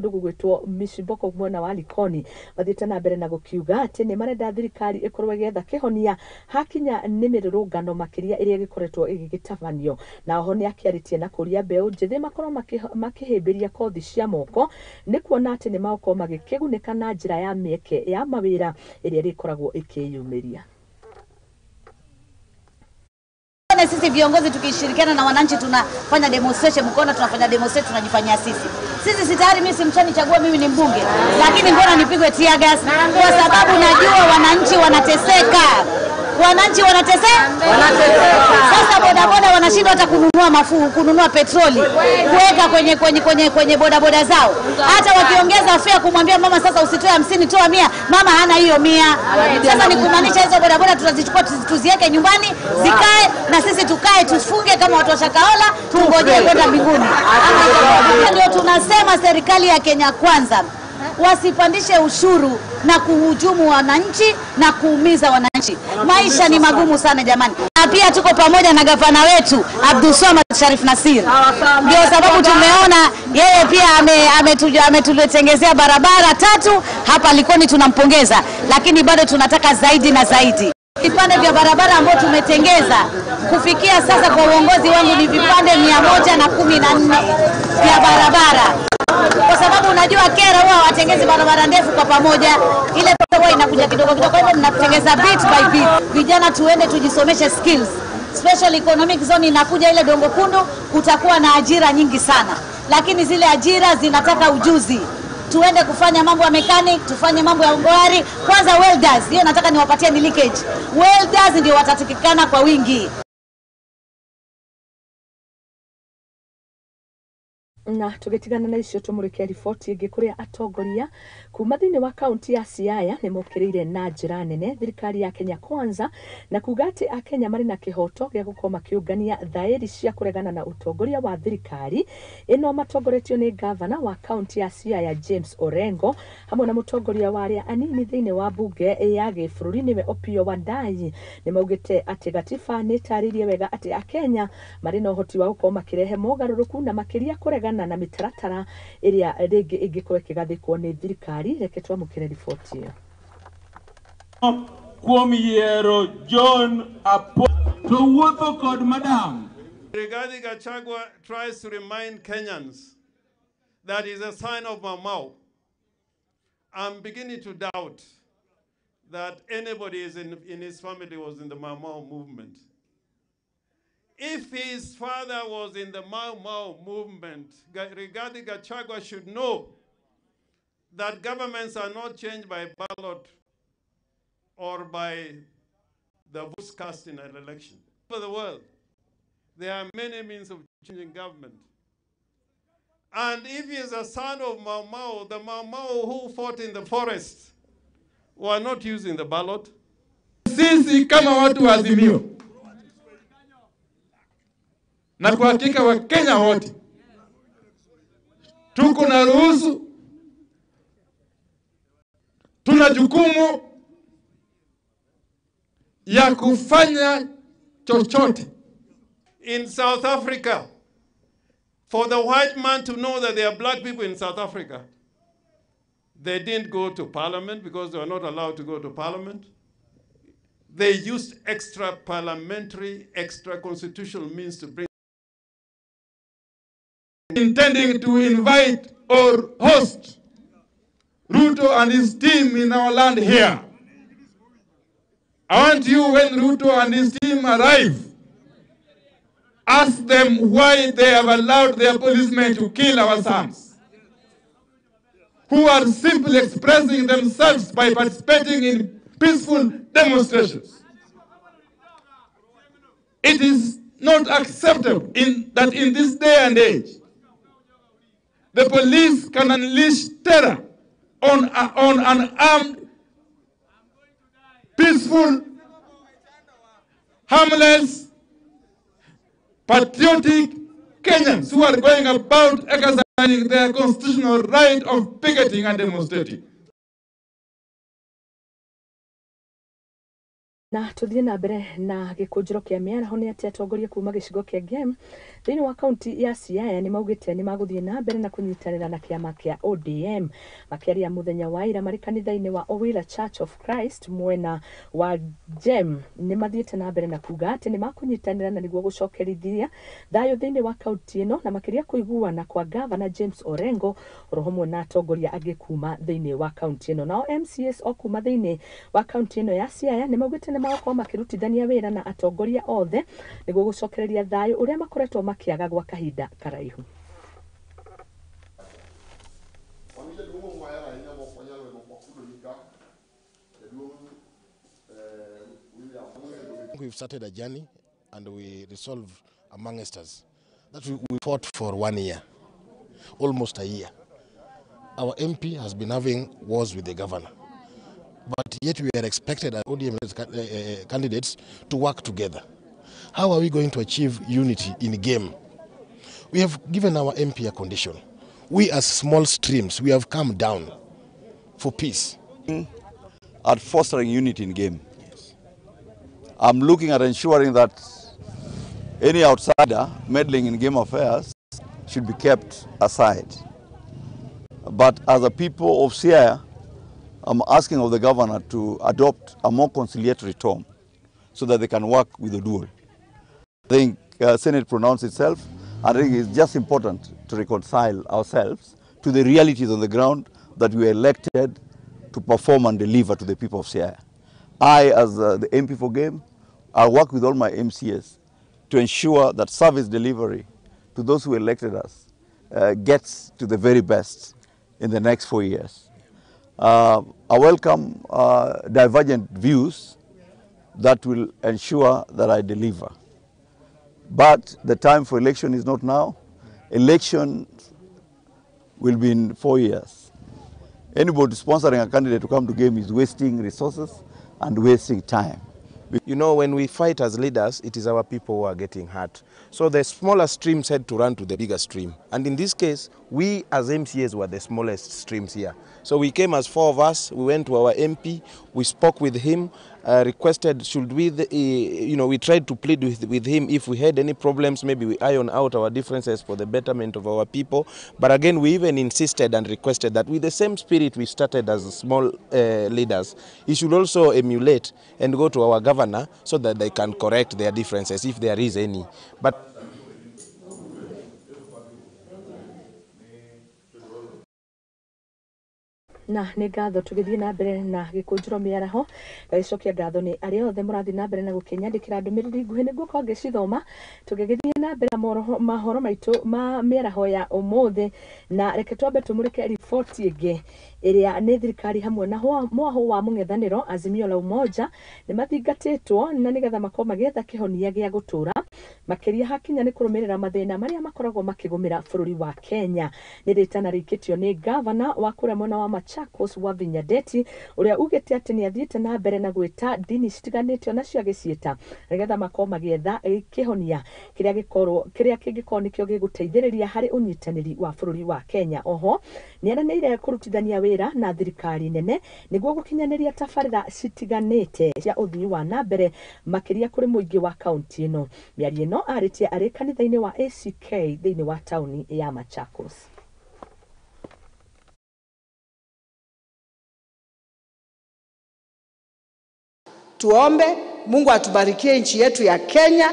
kundu gugwitwo Mishiboko mwena wa Likoni bathiite na mbere na gukiuga ati ni marenda thirikari ikorwe getha kihonia hakinya ni mirurungano makiria iria gikoretwo igigitabanio na oho ni akiaritie na kuria mbeu njithi makorwo makihimbiria kothi cia moko ni kuona ati ni maoko magikigunika na njira ya mieke ya mawira iria rikoragwo ikiyumiria. Sisi viongozi tukishirikiana na wananchi tunafanya demonstration, mkono tunafanya demonstration, tunajifanyia sisi si tayari. Mimi simchanichagua, mimi ni mbunge, lakini mbona nipigwe tear gas? Kwa sababu najua wananchi wanateseka. Sasa bodaboda wanashindwa hata kununua mafuta, kununua petroli, kuweka kwenye bodaboda zao. Hata wakiongeza fare kumwambia mama sasa usitoe 50 toa 100, mama hana hiyo 100. Sasa ni kumaanisha hizo bodaboda tutazichukua tuziweke nyumbani zikae na sisi tukae tufunge kama watu wa Shakahola tungojee kwenda mbinguni. Ndio tunasema serikali ya Kenya Kwanza wasipandishe ushuru na kuhujumu wananchi na kuumiza wananchi. Maisha ni magumu sana jamani. Na pia tuko pamoja na gavana wetu Abdulswamad Sharif Nassir. Ndio sababu tumeona yeye pia ametutengezea barabara 3 hapa Likoni, tunampongeza, lakini bado tunataka zaidi na zaidi. Vipande vya barabara ambao tumetengeza kufikia sasa kwa uongozi wangu ni vipande 114 vya barabara. Kwa sababu unajua kera huwa watengezi barabara ndefu kwa pamoja, ile huwa inakuja kidogo kidogo, kwa hivyo tunatengeza bit by bit. Vijana tuende tujisomeshe skills. Special economic zone inakuja ile Dongo Kundu, kutakuwa na ajira nyingi sana. Lakini zile ajira zinataka ujuzi. Tuende kufanya mambo ya mechanic, tufanye mambo ya ngwari. Kwanza welders, hiyo nataka niwapatie ni leakage. Welders ndio watatikikana kwa wingi. Na tugetigana na icio tumurikia riboti ingi kuria atongoria kuma thini wa kaunti ya Siaya ni mukiriire na njira nene thirikari ya Kenya Kwanza na kuga ati akenya mari na kihoto gya gukorwo makiungania thairi cia kuregana na utongoria wa thirikari ino matongoretio ni gavana wa kaunti ya Siaya James Orengo hamwe na mutongoria wa aria anini thini wa bunge ya gibũrũri niwe Opiyo Wandayi ni maugite ati gatiba ni taririe wega ati akenya mari na uhoti wa gukorwo makirehe mogaruruku na makiria kuregana na mitaratara iria ringi ingikorwo ikigathikwo ni thirikari. Reke twamukire riboti iyo. Kuomiero John Apo to wuotho kod madam. Rigathi Gachagua tries to remind Kenyans that is a sign of Mau. I'm beginning to doubt that anybody in his family was in the Mau movement. If his father was in the Mau movement, Rigathi Gachagua should know that governments are not changed by ballot or by the votes cast in an election. For the world, there are many means of changing government. And if he is a son of Mau, the Mau who fought in the forest were not using the ballot. Sisi kama watu wa Azimio na kwa hakika wa Kenya wote tuko na ruhusu, tuna jukumu ya kufanya chochote. In South Africa, for the white man to know that there are black people in South Africa, they didn't go to parliament because they were not allowed to go to parliament. They used extra parliamentary, extra constitutional means to bring. Intending to invite or host Ruto and his team in our land here. I want you, when Ruto and his team arrive, ask them why they have allowed their policemen to kill our sons, who are simply expressing themselves by participating in peaceful demonstrations. It is not acceptable that in this day and age, the police can unleash terror on an armed, peaceful, harmless, patriotic Kenyans who are going about exercising their constitutional right of picketing and demonstrating. Na tuthie na mbere na gikunjuro kia miaraho ni ati atongoria kuma gicigo kia game thiini wa kaunti ya Siaya ni maugite ni maguthie na mbere na kunyitanira na kiama kia ODM makiaria muthenya wa ira mari kanitha-ini wa Owira Church of Christ mwena wa Gem ni mathiete na mbere na kuga ati ni makunyitanira na niguo gucokerithia thayo thiini wa kaunti ino na makiria kuiguana kwa Governor James Orengo rohomwe na atongoria angi kuma thiini wa kaunti ino. Nao MCS o kuma thiini wa kaunti ino ya Siaya ni maugite ni magoko makirutithania wira na atongoria othe niguo gucokereria thayo uria makoretwo makiaga gwa kahinda karaihu. We've started a journey and we resolved amongst us that we fought for 1 year, almost a year. Our MP has been having wars with the governor, but yet we are expected as ODM candidates to work together. How are we going to achieve unity in a game? We have given our MP a condition. We as small streams, we have come down for peace. At fostering unity in game. Yes. I'm looking at ensuring that any outsider meddling in game affairs should be kept aside. But as a people of Siaya, I'm asking of the governor to adopt a more conciliatory tone so that they can work with the dual. I think Senate pronounced itself. I think it's just important to reconcile ourselves to the realities on the ground that we were elected to perform and deliver to the people of Siaya. I, as the MP for Game, I work with all my MCS to ensure that service delivery to those who elected us gets to the very best in the next 4 years. I welcome divergent views that will ensure that I deliver. But the time for election is not now. Election will be in 4 years. Anybody sponsoring a candidate to come to game is wasting resources and wasting time. You know, when we fight as leaders, it is our people who are getting hurt. So the smaller streams had to run to the bigger stream. And in this case, we as MCAs were the smallest streams here. So we came as 4 of us, we went to our MP, we spoke with him, requested, should we, we tried to plead with him if we had any problems, maybe we iron out our differences for the betterment of our people. But again, we even insisted and requested that with the same spirit we started as small leaders, he should also emulate and go to our governor so that they can correct their differences if there is any. But na nĩ ngatho tũgĩthiĩ na mbere na gikunjuro miaraho gacokia ngatho nĩ arĩa othe mũrathiĩ na mbere na gũkinyandĩkĩra ndũmĩrĩri nguhĩ nĩguo korwo ngĩcithoma tũgĩthiĩ na mbere mohoro maitũ ma mĩaraho ya ũmũthĩ na reke twambe tũmũrĩke riboti ĩngĩ ĩrĩa nĩ thirikari hamwe na mwaho wa mũng'ethanĩro Azimio la Umoja nĩ mathingatĩtwo na nĩgetha makorwo magĩetha kĩhonia gĩa gũtũra makĩria hakinya nĩ kũrũmĩrĩra mathĩna marĩa makoragwo makĩgũmĩra bũrũri wa Kenya. Nĩ rĩtana rĩikĩtio nĩ gavana wa kũrĩa mwena wa Machakos wa Vinyadeti ũrĩa ugĩte atĩ nĩ athiĩte na mbere na gwĩta ndini citiganĩte nacio agĩciĩta nĩgetha makorwo magĩetha kĩhonia kĩrĩa kĩngĩkorwo nĩkĩo gĩgũteithĩrĩria harĩ ũnyitanĩri wa bũrũri wa Kenya. Oho nĩ eranĩire kũrutithania wĩra na thirikari nene nĩguo gũkinyanĩria tabarĩra citiganĩte cia ũthii wa na mbere makĩria kũrĩ mũingĩ wa kaunti ĩno. Mĩario ĩno arĩtie arĩ kanitha-inĩ wa ACK thĩinĩ wa taũni ya Machakos. Tuombe Mungu atubarikie nchi yetu ya Kenya,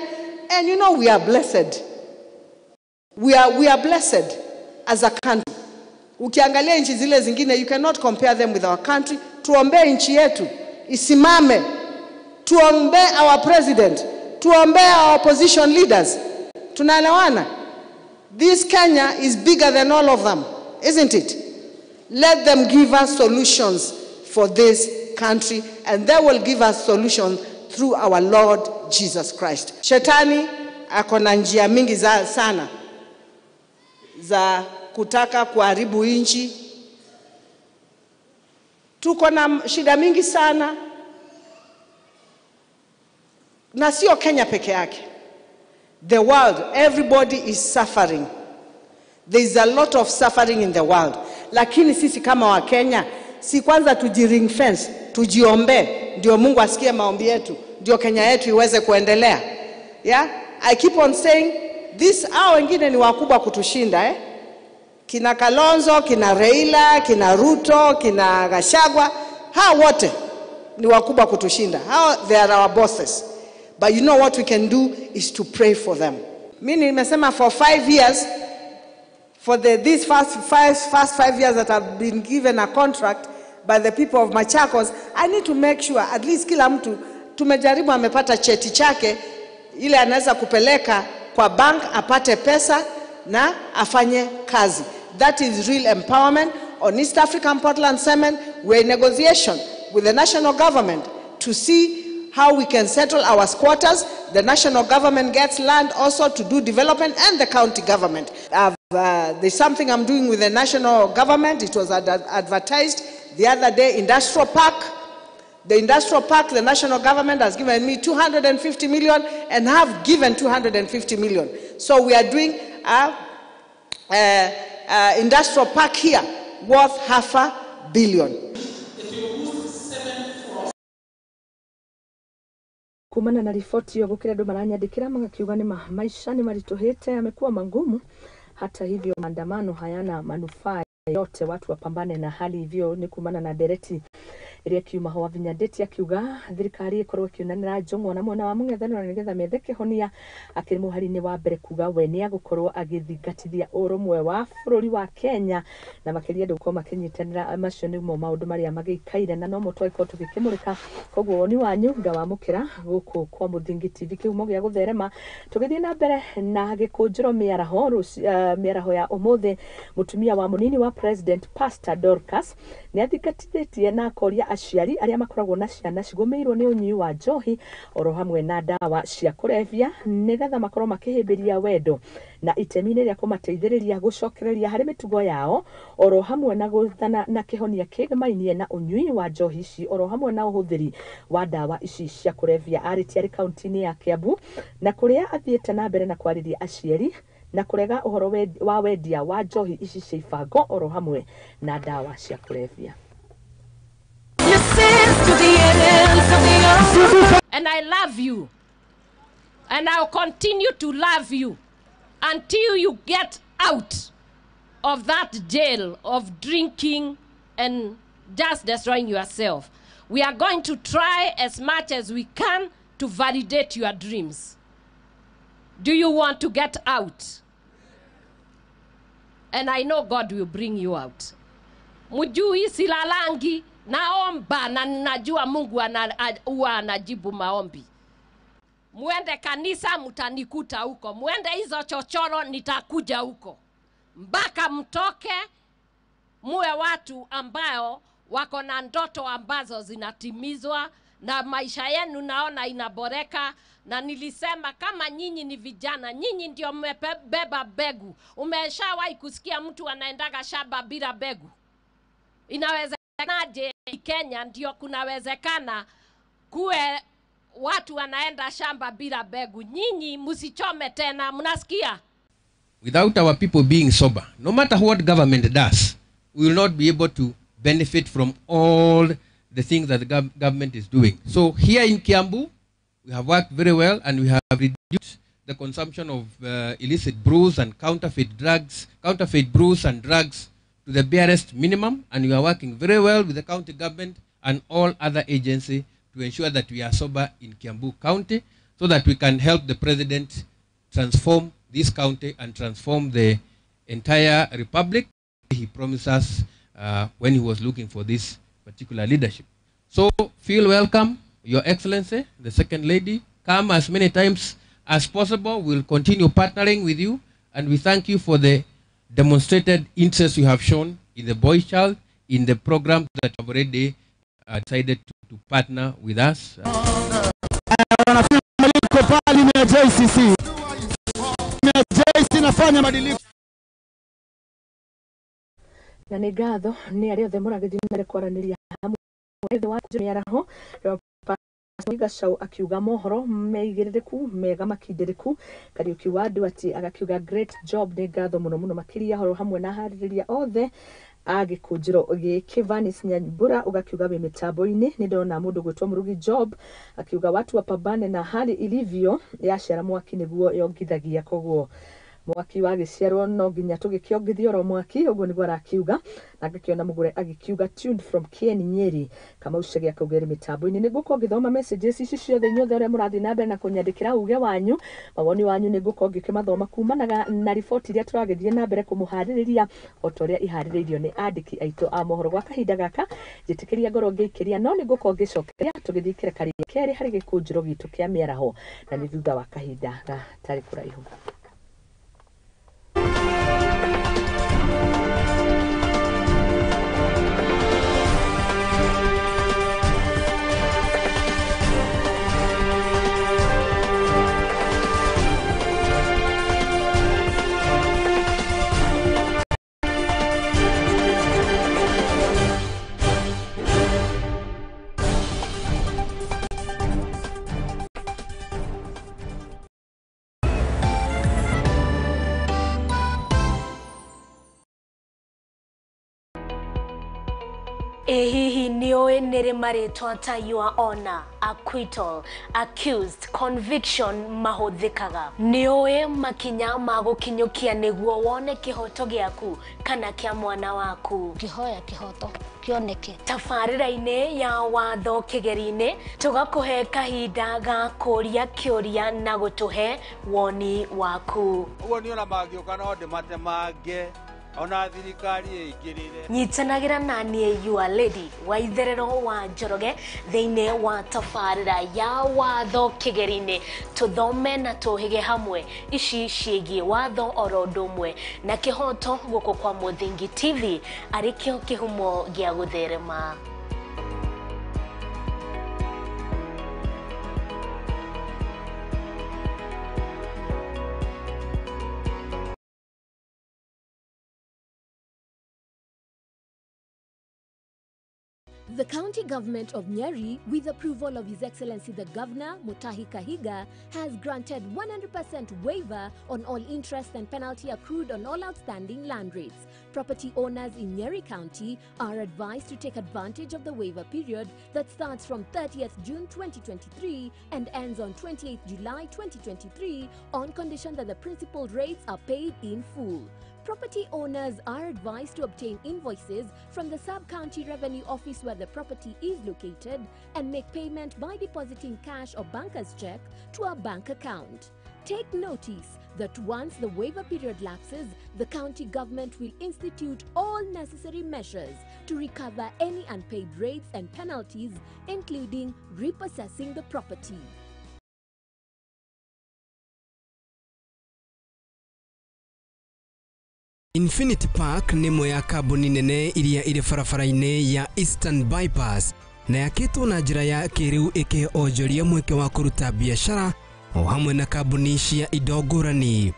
and you know we are blessed. We are blessed as a country. Ukiangalia nchi zile zingine, you cannot compare them with our country. Tuombe nchi yetu isimame. Tuombe our president. Tuombe our opposition leaders. Tunaelewana? This Kenya is bigger than all of them, isn't it? Let them give us solutions for this country, and they will give us solutions through our Lord Jesus Christ. Shetani ako na njia mingi sana za kutaka kuharibu nchi. Tuko na shida mingi sana, na sio Kenya peke yake. The world, everybody is suffering. There is a lot of suffering in the world. Lakini sisi kama wa Kenya, si kwanza tujiring fence, tujiombe, ndio Mungu asikie maombi yetu, ndio Kenya yetu iweze kuendelea. Yeah? I keep on saying this, hao wengine ni wakubwa kutushinda kina Kalonzo, kina Raila, kina Ruto, kina Gachagua, hao wote ni wakubwa kutushinda. They are our bosses. But you know what we can do is to pray for them. Mimi nimesema for 5 years, for these first 5 years that I've been given a contract by the people of Machakos, I need to make sure at least kila mtu tumejaribu amepata cheti chake ile anaweza kupeleka kwa bank apate pesa na afanye kazi. That is real empowerment. On East African Portland Cement, we're in negotiation with the national government to see how we can settle our squatters. The national government gets land also to do development, and the county government. There's something I'm doing with the national government. It was advertised the other day, industrial park. The industrial park, the national government has given me 250 million and have given 250 million. So we are doing industrial park here worth $500 million. Kumana na ripoti hiyo gukira ndo maranyandikira magakiuga ni maisha ni marituhite yamekuwa magumu. Hata hivyo maandamano hayana manufaa yote, watu wapambane na hali hivyo. Ni kumana na dereti iria kiuma ho Vinyandeti akiuga thirikari ikorwo kiunanira njong'o na mwana wa mung'ethaniro nigetha metheke honia akiri muhari-ini wa mbere kuga we ni agukorwo agithingatithia urumwe wa bururi wa Kenya na makiria nduko makinyitanira macio ni mo maundu maria magikaire na no mutwaiko tugikimurika koguo woni wanyu ngawamukira guku kwa Muthingi TV kiumo gia gutherema tugithie na mbere na Gikunjuro miaraho ya umuthi. Mutumia wa munini wa President Pastor Dorcas ni athingatithĩtie na akoria aciari aria makoragwo na ciana cigomeirwo ni unyui wa njohi oro hamwe na dawa cia kurevya nigetha makorwo makihimbiria wendo na itemi-ini ria kumateithĩrĩria gucokereria hari mitugo yao oro hamwe na guthana na kihonia kigmainie na unyui wa njohi ici oro hamwe na uhuthiri wa dawa ici cia kurevya aritiari kaunti-ini ya Kiambu na kuria athiĩte na mbere na kwariria aciari na kurega uhoro wa wendia wa njohi ici cia ibango oro hamwe na dawa cia kurevya. And I love you, and I'll continue to love you until you get out of that jail of drinking and just destroying yourself. We are going to try as much as we can to validate your dreams. Do you want to get out? And I know God will bring you out. Mujui silalangi naomba na najua Mungu huwa anajibu maombi. Muende kanisa mtanikuta huko. Muende hizo chochoro nitakuja huko. Mpaka mtoke muwe watu ambao wako na ndoto ambazo zinatimizwa na maisha yenu naona inaboreka. Na nilisema kama nyinyi ni vijana, nyinyi ndio mmebeba begu. Umeshawahi kusikia mtu anaendaga shamba bila begu? Inawezekanaje Kenya ndio kunawezekana kuwe watu wanaenda shamba bila begu? Nyinyi msichome tena, mnasikia? Without our people being sober, no matter what government does, we will not be able to benefit from all the things that the government is doing. So here in Kiambu, we have worked very well, and we have reduced the consumption of illicit brews and counterfeit brews and drugs to the barest minimum, and we are working very well with the county government and all other agencies to ensure that we are sober in Kiambu County, so that we can help the president transform this county and transform the entire republic he promised us when he was looking for this particular leadership. So feel welcome, Your Excellency, the Second Lady. Come as many times as possible. We'll continue partnering with you, and we thank you for the demonstrated interest you have shown in the boy child, in the program that have already decided to partner with us. Na nĩ ngatho nĩ arĩa othe mũragĩthiĩ mbere kwaranĩria hamwe wa miaraho Gachagua akiuga mohoro meigĩrĩrĩku mega makindĩrĩku. Kariuki wa andũ ati agakiuga great job, nĩ ngatho mũno mũno makĩria horo hamwe na harĩrĩria othe Gikunjuro Givanis Nyambura ugakiuga wi mitambo-ini ni ndona mundu gwitwa Murugi Job akiuga watu wapambane na hali ilivyo yacera mwaki niguo yongithagia koguo mwaki wa giciarwo no nginya tugikiongithia ro mwaki uguo niguo arakiuga na ngakiona mugure agikiuga tuned from Kieni Nyeri kama ucege akaugera mitambo-ini niguo ngithoma messages ici ciothe nyothe ore murathi na mbere na kunyandikira uge wanyu mawoni wanyu niguo ngikimathoma kumanaga na riboti iria turagithie na mbere kumuhaririria otoria ihaririirio ni andiki aitu a mohoro gwa kahinda gaka jitikiria ngoro ngikiria no niguo ngicokeria tugithikire karia keri hari Gikunjuro gitu kia miaraho na ni thutha wa kahinda gatari kuraihu. Hihi nioe nere maritwa ta your honor, acquittal, accused, conviction mahuthikaga. Nioe makinya magukinyukia niguo wone kihoto giaku kana kia mwana waku. Kihoya kihoto kioneke. Tabarĩra-inĩ ya watho kĩgeri-inĩ tugakuhe kahinda ga kũria kĩũria na gũtuhe woni waku. Uguo ni ona mangĩũka no ndĩmatemange ona thirikari ĩingĩrĩre. Nyitanagira na niĩ your lady Waitherero wa Njoroge thĩinĩ wa tabarĩra ya watho kĩgeri-inĩ tuthome na tũhĩge hamwe ici ciĩgiĩ watho oro ũndũ ũmwe na kĩhoto gũkũ kwa Mũthingi TV arĩkĩo kĩhumo gĩa gũtherema. The county government of Nyeri, with approval of His Excellency the Governor, Mutahi Kahiga, has granted 100% waiver on all interest and penalty accrued on all outstanding land rates. Property owners in Nyeri County are advised to take advantage of the waiver period that starts from 30th June 2023 and ends on 28th July 2023 on condition that the principal rates are paid in full. Property owners are advised to obtain invoices from the sub-county revenue office where the property is located and make payment by depositing cash or banker's check to a bank account. Take notice that once the waiver period lapses, the county government will institute all necessary measures to recover any unpaid rates and penalties, including repossessing the property. Infinity Park nĩ ĩmwe ya kambuni nene iria irĩ barabara-inĩ ya Eastern Bypass na yakĩtwo na njĩra ya kĩrĩu ĩkĩonjoria mweke wa kũruta biacara o hamwe na kambuni cia indo ngũrani.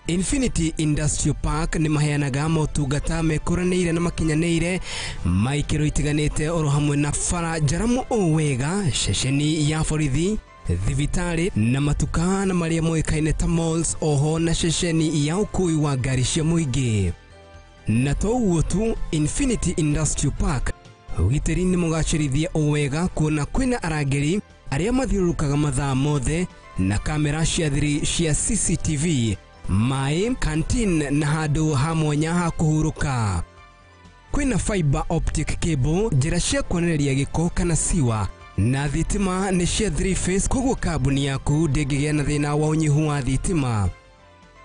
Infinity Industrial Park nĩ maheanaga motungata mekũranĩire na makinyanĩire ma ikĩro itiganĩte oro hamwe na bara njaramu o wega, ceceni ya borithi, thibitari na matuka na maria moĩkaine ta malls, oho na ceceni ya ũkui wa ngari cia mũingĩ. Na to ũguo tu, Infinity Industrial Park ũgitĩri nĩ mũgacĩrithia o wega kuona kwĩna arangĩri arĩa mathiũrũrũkaga mathaa mothe na kamera cia thiri cia CCTV, maĩ, canteen na handũ ha mwanya ha kũhurũka. Kwĩna fiber optic cable, njĩra cia kuonereria gĩko kana siwa na thitima nĩ cia 3-phase, koguo kambuni yaku ndĩngĩgĩa na thĩna wa ũnyihu wa thitima.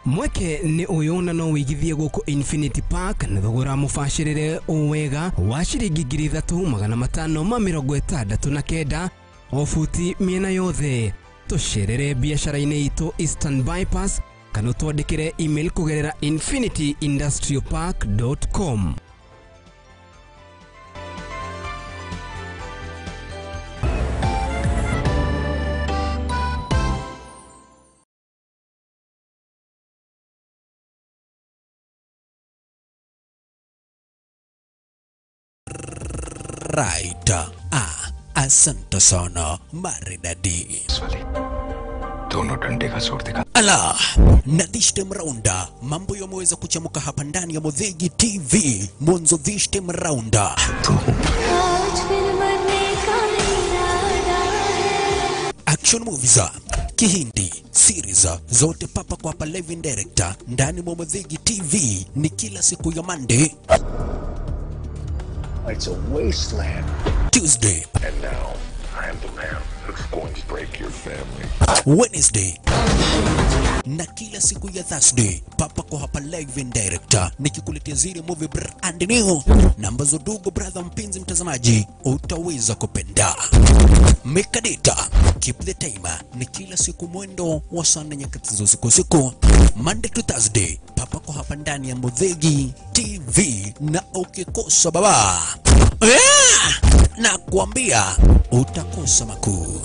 Mweke nĩ ũyũ na no wĩigithie gũkũ Infinity Park na thogora mũbacĩrĩre o wega wa ciringi 3,569 o futi mĩena yothe. Tũcerere biacara-inĩ itũ Eastern Bypass kana twandĩkĩre email kũgerera infinityindustrialpark.com. Right. Asante sana maridadi. दोनों डंडे का जोर दिखा। Ala na this time rounda mambo yameweza kuchamuka hapa ndani ya Muthegi TV. Mwanzo this time rounda action movies, Kihindi, series zote papa kwa hapa live in director ndani mwa Muthegi TV ni kila siku ya Monday. It's a wasteland. Tuesday. And now I am the man who's going to break your family. Wednesday. Na kila siku ya Thursday papa kwa hapa live in director nikikuletea zile movie brand new na ambazo dogo brother mpenzi mtazamaji utaweza kupenda. Make data, keep the timer, ni kila siku mwendo wa sana nyakati za usiku Monday to Thursday papa kwa hapa ndani ya Muthegi TV, na ukikosa baba na kuambia utakosa makuu.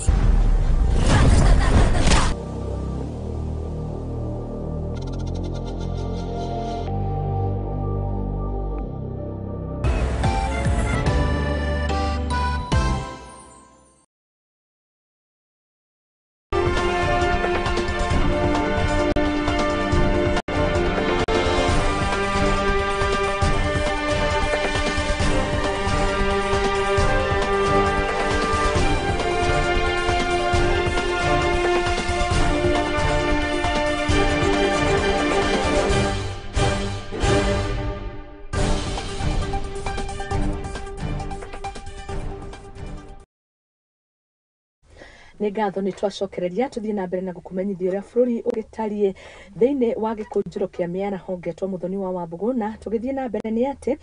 Nĩ ngatho nĩ twacokereria tuthie na mbere na gukumenyithia ũrĩa bũrũri ũgĩtariĩ thĩinĩ wa Gikunjuro kĩa mĩana honge twa Muthoni wa Wambugu, na tũgĩthiĩ na mbere nĩ atĩ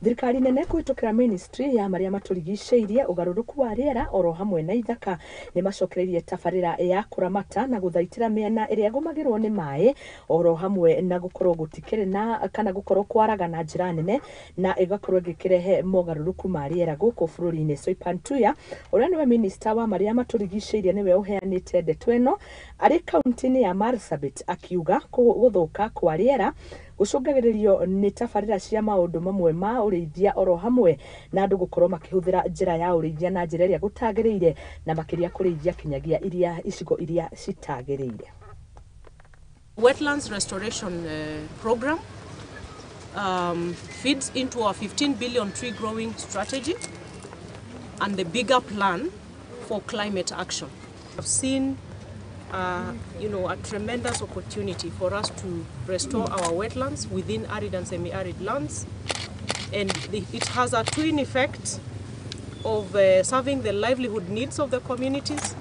thirikari nene kũhĩtũkĩra ministry ya marĩa matũrigicĩirie ũgarũrũku wa rĩera oro hamwe na ithaka nĩ macokereirie tabarĩra ya kũramata na gũthaitĩra mĩena ĩrĩa ĩgũmagĩrwo nĩ maĩ oro hamwe na gũkorwo gũtikĩrĩ na kana gũkorwo kwaraga na njĩra nene na ĩgakorwo ĩgĩkĩrehe mogarũrũku ma rĩera gũkũ bũrũri-inĩ. Soipan Tuya ũrĩa nĩwe minister wa marĩa matũrigicĩirie niwe uheanite ndeto ĩno arĩ kaunti-inĩ ya Marsabit akiuga gũthũka kwa rĩera gũcũngagĩrĩrio nĩ tabarĩra cia maũndũ mamwe ma ũrĩithia oro hamwe na andũ gũkorwo makĩhũthĩra njĩra ya ũrĩithia na njĩra ĩrĩa gũtagĩrĩire na makĩria kũrĩithia kinyagia iria icigo iria citagĩrĩire. Wetlands restoration program feeds into our 15 billion tree growing strategy and the bigger plan for climate action. I've seen a tremendous opportunity for us to restore our wetlands within arid and semi-arid lands, and it has a twin effect of serving the livelihood needs of the communities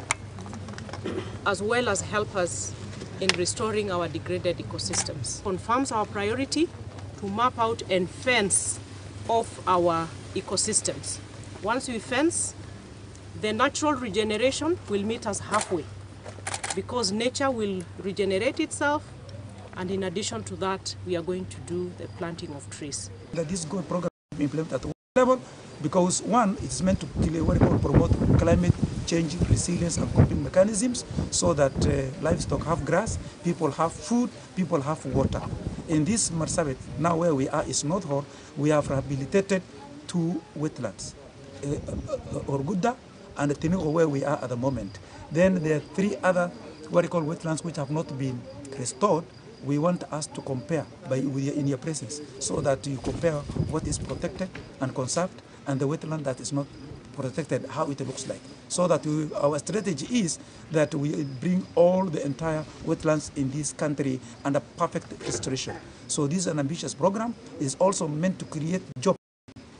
as well as help us in restoring our degraded ecosystems. Confirms our priority to map out and fence off our ecosystems. Once we fence, the natural regeneration will meet us halfway because nature will regenerate itself, and in addition to that, we are going to do the planting of trees. This good program is implemented at the level because one, it's meant to promote climate change, resilience and coping mechanisms so that livestock have grass, people have food, people have water. In this Marsabit, now where we are is North Hall, we have rehabilitated 2 wetlands, Orguda and Tinigo where we are at the moment. Then there are 3 other wetlands which have not been restored. We want us to compare in your presence so that you compare what is protected and conserved and the wetland that is not protected, how it looks like. So that our strategy is that we bring all the entire wetlands in this country under perfect restoration. So this is an ambitious program. It's also meant to create jobs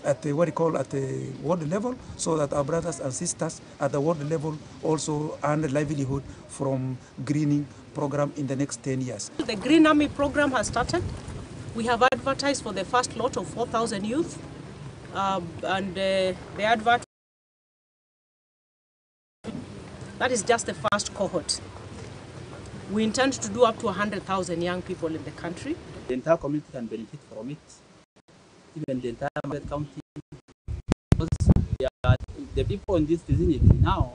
at the world level so that our brothers and sisters at the world level also earn a livelihood from greening program in the next 10 years. The Green Army program has started. We have advertised for the first lot of 4,000 youth and the advert, that is just the first cohort. We intend to do up to 100,000 young people in the country. The entire community can benefit from it. Even the entire county. The people in this vicinity now,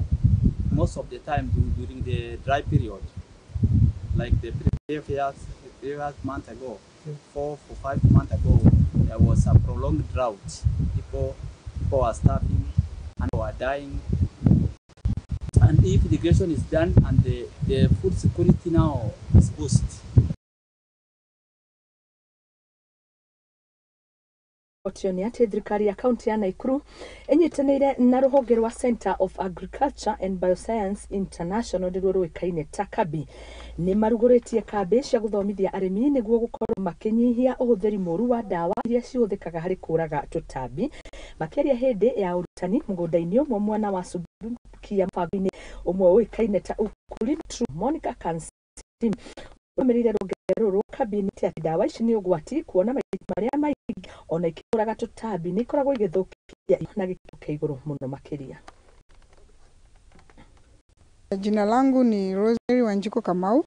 most of the time during the dry period, like the previous month ago, 4 or 5 months ago, there was a prolonged drought. People were starving and were dying. and if irrigation is done and the food security now is boosted. Otioni ati thirikari ya kaunti ya Naikuru inyitanire na ruhonge rwa Center of Agriculture and Bioscience International ndirwo rwikaine ta KABI ni maruguritie kambi cia guthomithia arimi niguo gukorwo makinyihia uhuthiri muru wa dawa iria cihuthikaga hari kuraga tutambi makiria hindi ya urutani mugunda-ini umwe mwana wa Subukia mbango-ini umwe wikaine ta Ukulima True Monica Kansim umerire rugero kabineti ati dawa ici ni ugwati kuona maita maria maingi ona ikuraga tutambi ni ikoragwo igithukia na gikiro kia iguru muno makiria. Jina langu ni Rosemary Wanjiko Kamau.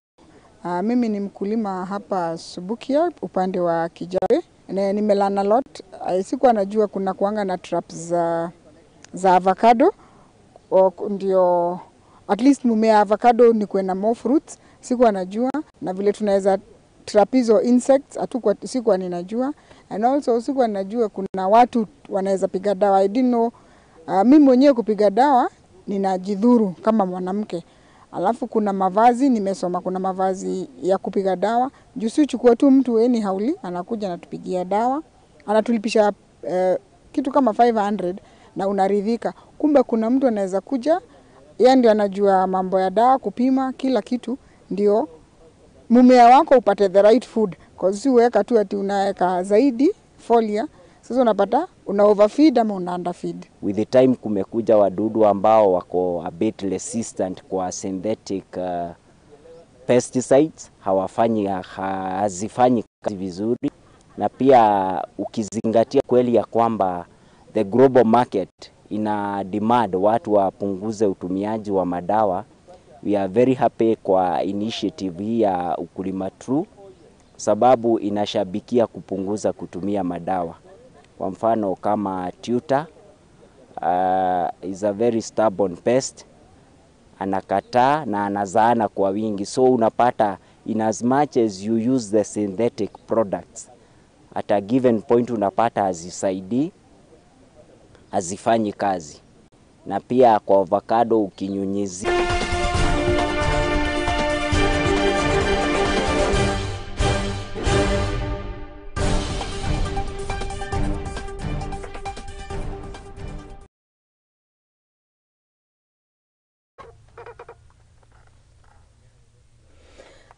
Mimi ni mkulima hapa Subukia upande wa Kijabe. Nimelana lot. Sikuwa najua kuna kuanga na traps za avocado. Ndio at least mumea avocado ni kuena more fruits. Sikuwa najua na vile tunaweza trap hizo insects sikuwa ninajua. And also sikuwa najua kuna watu wanaweza piga dawa. I didn't know. Mimi mwenyewe kupiga dawa ninajidhuru kama mwanamke. Alafu kuna mavazi nimesoma kuna mavazi ya kupiga dawa. Jusi chukua tu mtu eni hauli anakuja anatupigia dawa. Anatulipisha kitu kama 500 na unaridhika. Kumbe kuna mtu anaweza kuja yeye ndio anajua mambo ya dawa kupima kila kitu ndio mumea wako upate the right food. Cause si uweka tu ati unaweka zaidi folia. Sasa unapata una overfeed ama una underfeed. With the time kumekuja wadudu ambao wako a bit resistant kwa synthetic pesticides, hazifanyi kazi vizuri, na pia ukizingatia kweli ya kwamba the global market ina demand watu wapunguze utumiaji wa madawa. We are very happy kwa initiative hii ya Ukulima True sababu inashabikia kupunguza kutumia madawa. Kwa mfano kama tuta is a very stubborn pest, anakataa na anazaana kwa wingi, so unapata in as much as you use the synthetic products at a given point unapata hazisaidii, hazifanyi kazi. Na pia kwa avocado ukinyunyizia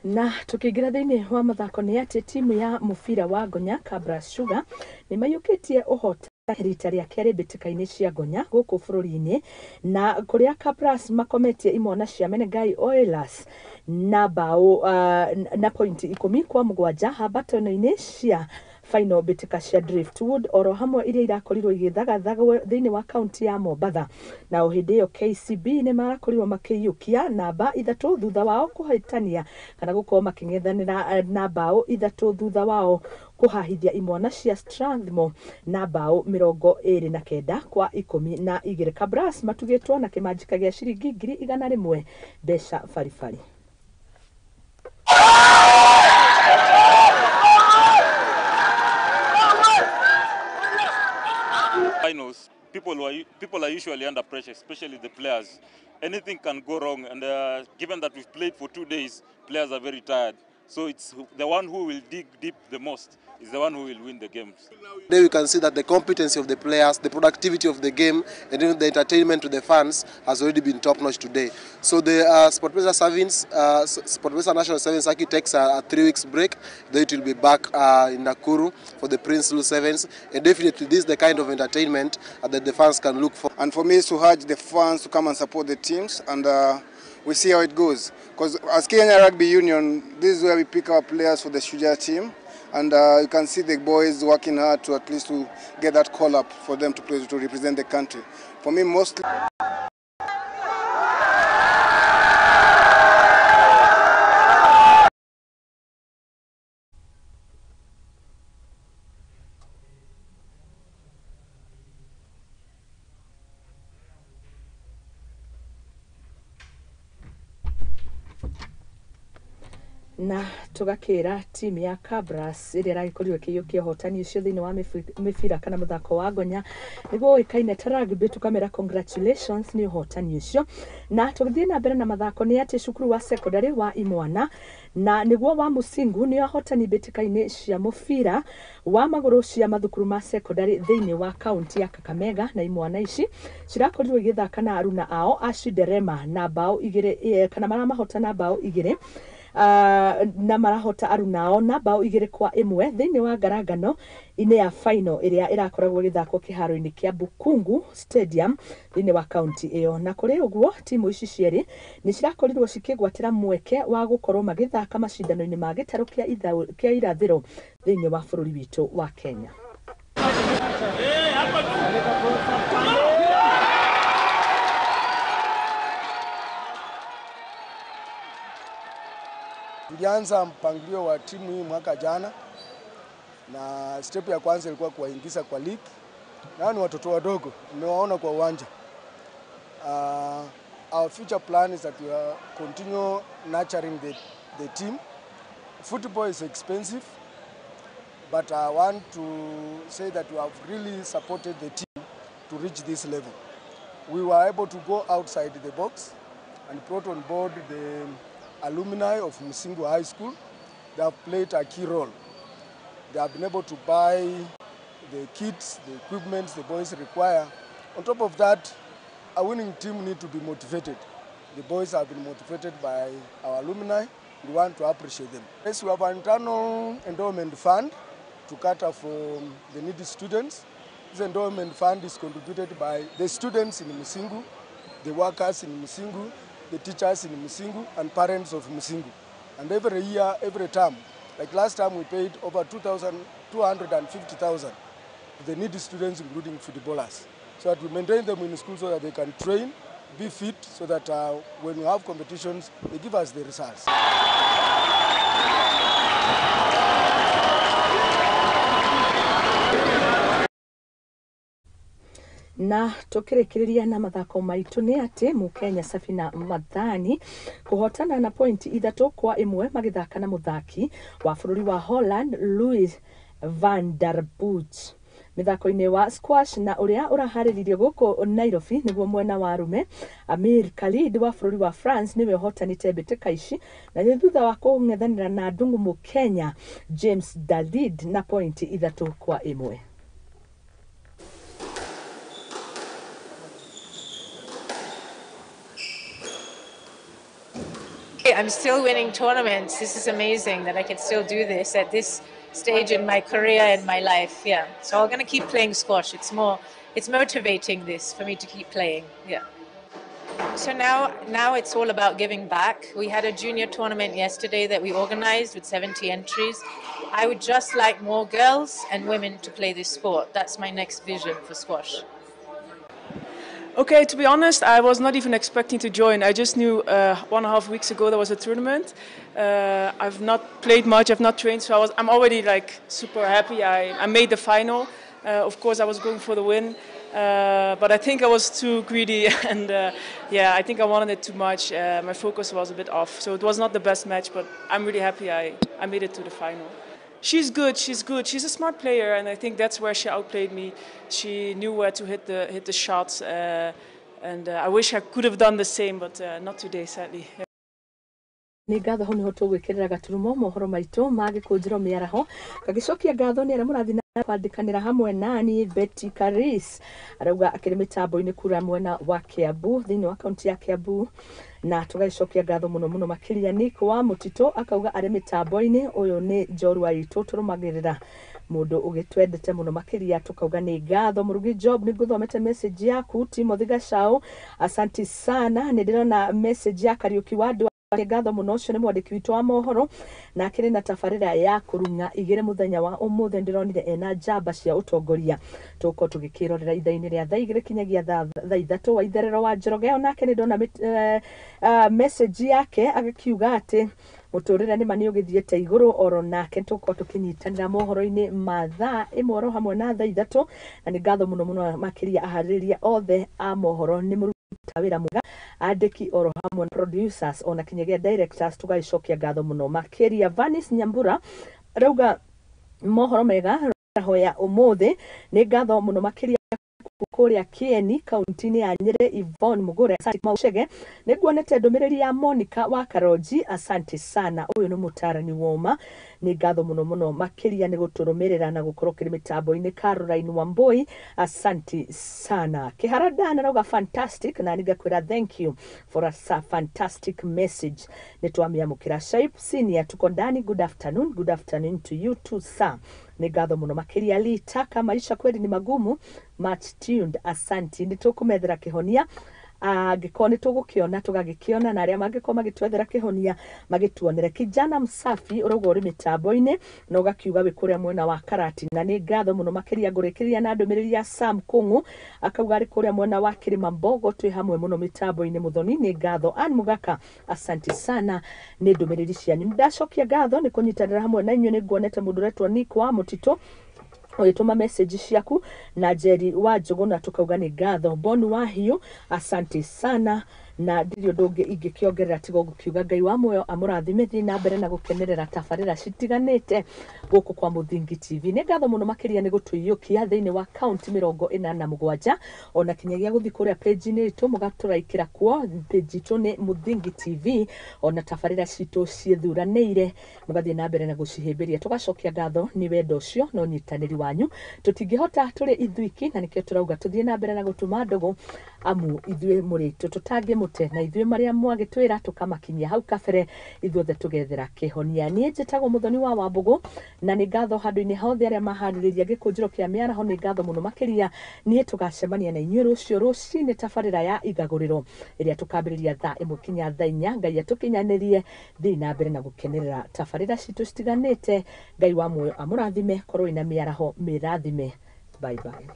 na tukigira thiini wa mathako ni ati timu ya mufira wa Gonya Kabras Sugar ni mayukitie uhota rita ria keri bitikaini cia Gonya guku bururi-ini na kuria Kabras makometie imona cia Menengai Oilers na bao na point 10-7 habatono-ini cia final bitika cia Driftwood oro hamwe iria irakorirwo igithagathagwo thiini wa kaunti ya Mombatha na uhindi yo KCB ni marakorirwo makiyukia namba 3 thutha wao kuhitania kana gukorwo making'ethanira na bao 3 thutha wao kuhahithia imwana cia Strathmore na bao 29-12. Kabras matugitwo na kimanjika gia ciringi 100,000 mbeca baribari. Finals, people are usually under pressure, especially the players. Anything can go wrong, and given that we've played for 2 days, players are very tired. So it's the one who will dig deep the most is the one who will win the games. There we can see that the competency of the players, the productivity of the game, and even the entertainment to the fans has already been top-notch today. So the Sportpesa National Sevens Aki takes a 3 weeks break. Then it will be back in Nakuru for the Prince Lu Sevens. And definitely this is the kind of entertainment that the fans can look for. And for me, it's to urge the fans to come and support the teams, and we see how it goes. Because as Kenya Rugby Union, this is where we pick our players for the Shujaa team. And you can see the boys working hard to at least to get that call up for them to play, to represent the country. For me, mostly. na tugakira timu ya Cabras ĩrĩa ĩragĩkorirwo ĩkĩiyũkia ũhotani ũcio thĩinĩ wa mĩbira kana mũthako wa ngonya nĩguo ũĩkaine ta rugby tukamera congratulations nĩ ũhotani ũcio na tũgĩthiĩ na mbere na mathako nĩ atĩ cukuru wa secondary wa Imwana na nĩguo wa Musingu nĩ ahotani mbĩtĩka-inĩ cia mũbira wa magũrũ cia mathukuru ma secondary thĩinĩ wa kaunti ya Kakamega na Imwana ici cirakorirwo igĩthaka na aruna ao Ashiderema na bao igĩrĩ kana maramahotana bao igĩrĩ na marahota arunao na bao 2-1 thĩinĩ wa ngarangano ine ya final ĩrĩa ĩrakoragwo gĩthako kĩharo-inĩ kĩa Bukungu Stadium thĩinĩ wa kaunti ĩyo na kũrĩ ũguo timu ici cierĩ nĩ cirakorirwo cikĩgwatĩra mweke wa gũkorwo magĩthaka macindano-inĩ ma gĩtarũ kĩa irathĩro thĩinĩ wa bũrũri witũ wa Kenya. Tulianza mpangilio wa timu hii mwaka jana na step ya kwanza ilikuwa kuwaingiza kwa league. Na ni watoto wadogo, nimewaona kwa uwanja. Our future plan is that we are continue nurturing the team. Football is expensive, but I want to say that we have really supported the team to reach this level. We were able to go outside the box and brought on board the alumni of Musingu High School. They have played a key role. They have been able to buy the kits, the equipment the boys require. On top of that, a winning team need to be motivated. The boys have been motivated by our alumni. We want to appreciate them. Yes, we have an internal endowment fund to cater for the needy students. This endowment fund is contributed by the students in Musingu, the workers in Musingu, the teachers in Musingu, and parents of Musingu. And every year, every term, like last time we paid over 250,000 to the needy students, including footballers, so that we maintain them in school so that they can train, be fit, so that when we have competitions, they give us the results. Na tukĩrĩkĩrĩria na mathako maitũ nĩ atĩ Mũkenya Safina Muthoni kũhotana na pointi 3-1 magĩthaka na mũthaki wa bũrũri wa Holland Louis van der Boot mĩthako-inĩ wa squash na ũrĩa ũraharĩrĩirio gũkũ Nairobi nĩguo mwena wa arũme Amir Khalid wa bũrũri wa France nĩwe ũhotanĩte mbĩtĩka ici na nĩ thutha wa kũng'ethanĩra na ndung'u Mũkenya James David na pointi 3-1. I'm still winning tournaments. This is amazing that I can still do this at this stage in my career and my life. Yeah. So I'm going to keep playing squash. It's motivating this for me to keep playing. Yeah. So now it's all about giving back. We had a junior tournament yesterday that we organized with 70 entries. I would just like more girls and women to play this sport. That's my next vision for squash. Okay, to be honest, I was not even expecting to join. I just knew 1.5 weeks ago there was a tournament. I've not played much, I've not trained, so I'm already like super happy. I made the final. Of course, I was going for the win, but I think I was too greedy, and yeah, I think I wanted it too much. My focus was a bit off, so it was not the best match, but I'm really happy I made it to the final. She's good. She's a smart player, and I think that's where she outplayed me. She knew where to hit the shots, and I wish I could have done the same, but not today, sadly. Nĩ ngatho ho niho tũgwĩkĩrĩra gaturumo mohoro maitũ ma Gikunjuro mĩaraho gagĩcokia ngatho nĩ arĩa mũrathiĩ na kwandĩkanĩra hamwe nani Betty Karis arauga akĩrĩ mĩtambo-inĩ kura mwena wa Kiambu thĩinĩ wa kaunti ya Kiambu na tũgagĩcokia ngatho mũno mũno makĩria Nick wa Mũtitũ akauga arĩ mĩtambo-inĩ ũyũ nĩ njorua itũ tũrũmagĩrĩra mũndũ ũgĩtwendete mũno makĩria tukauga nĩ ngatho Mũrugi Job nĩ ngũthomete message yaku Timothy Gacau asante sana nĩ ndĩrona message ya Kariuki wa ngatho mũno ũcio nĩ mwandĩki witũ wa mohoro na akĩrĩ na tabarĩra ya kũrung'a igĩrĩ mũthenya wa ũmũthĩ ndĩronire ena njamba cia ũtongoria tũko tũgĩkĩrorera itha-inĩ rĩa thaa 2 kinyagia thaa 3 wa itherero wa Njoroge onake nĩ ndona message yake agĩkiuga atĩ mũtũrĩre nĩ mani ũgĩthiĩte igũrũ oro nake tũko tũkĩnyitanĩra mohoro-inĩ ma thaa 1 hamwe na thaa 3 na nĩ ngatho mũno mũno makĩria aharĩrĩria othe a mohoro nĩ tawira muga andiki oro hamwe producers ona kinyagia directors tugacokia ngatho muno makiria Vanis Nyambura rauga mohoro mega hoya umuthi ni ngatho muno makiria kuria Kieni kaunti-ini ya Nyeri Yvonne Mugure asante maushege niguonete ndumiriri ya Monica wa Karoji asante sana uyu ni mutarani woma ni ngatho muno makiria ni guturumirira na gukorokera mitambo-ini Caroline Wambui asante sana Kiharada narauga fantastic na nigakwira thank you for a fantastic message nitwamiamukira Shaip senior tuko ndani good afternoon to you too sir ni ngatho muno makiria litaka maisha kweli ni magumu much tuned asante nitukumethera kihonia gikoni tugukiona tugagikiona na aria mangiko magitwethera kihonia magituonere kijana msafi urogo uri mitambo-ini no gakiuga wikuria mwena wa Karati na ni ngatho muno makiria ngurikiria na ndumiriri ya Sam Kungu akauga ari kuria mwena wa Kirima Mbogo twi hamwe muno mitambo-ini Muthoni ni ngatho an mugaka asante sana ni ndumiriri cianyu ndacokia ngatho ni kunyitanira hamwe na inyu ni nguonete mundu retwa Nick wa Mutito oyetuma message ciaku na Jerry wa Jogona tukauga ni ngatho Bonu wa hiyo asante sana na ndirio ndungi ingikiongerera tigo gukiuga Ngai wa moyo amurathime na mbere na gukenerera tafarira citiganite guku kwa Muthingi TV ni ngatho muno makiria ni gutuyukia thiini wa county 47 ona kinyagia guthi kuria page-ini itu mugaturaikira kuo page itu ni Muthingi TV ona tafarira citu ciethuranire mugathie na mbere na gucihimbiria tugacokia ngatho ni wendo ucio no nyitaniri wanyu tutingihota turi ithuiki na nikio turauga tuthie na mbere na gutuma ndogo amu ithue muri tutange mute na ithue maria mwagitwira tukamakinyia hau kabere ithuothe tugethera kihonia nie njitagwo Muthoni wa Wambugu na ni ngatho handu-ini hothe aria mahaririria Gikunjuro kia miaraho ni ngatho muno makiria nie tugacemania na inyuĩ rucio rucini tafarira ya igaguriro iria tukambiriria thaa imwe kinya thaa 4 Ngai atukinyanirie thii na mbere na gukenerera tafarira citu citiganite Ngai wa muoyo amurathime korwo ina miaraho mirathime bye bye.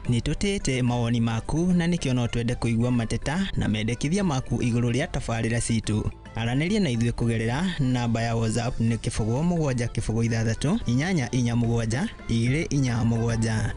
Nitutete mawoni maku na nikio no twende kuigua mateta na mendekithia maku iguru ria tafarira citu araniria na ithuĩ kugerera namba ya WhatsApp ni 0776 847 247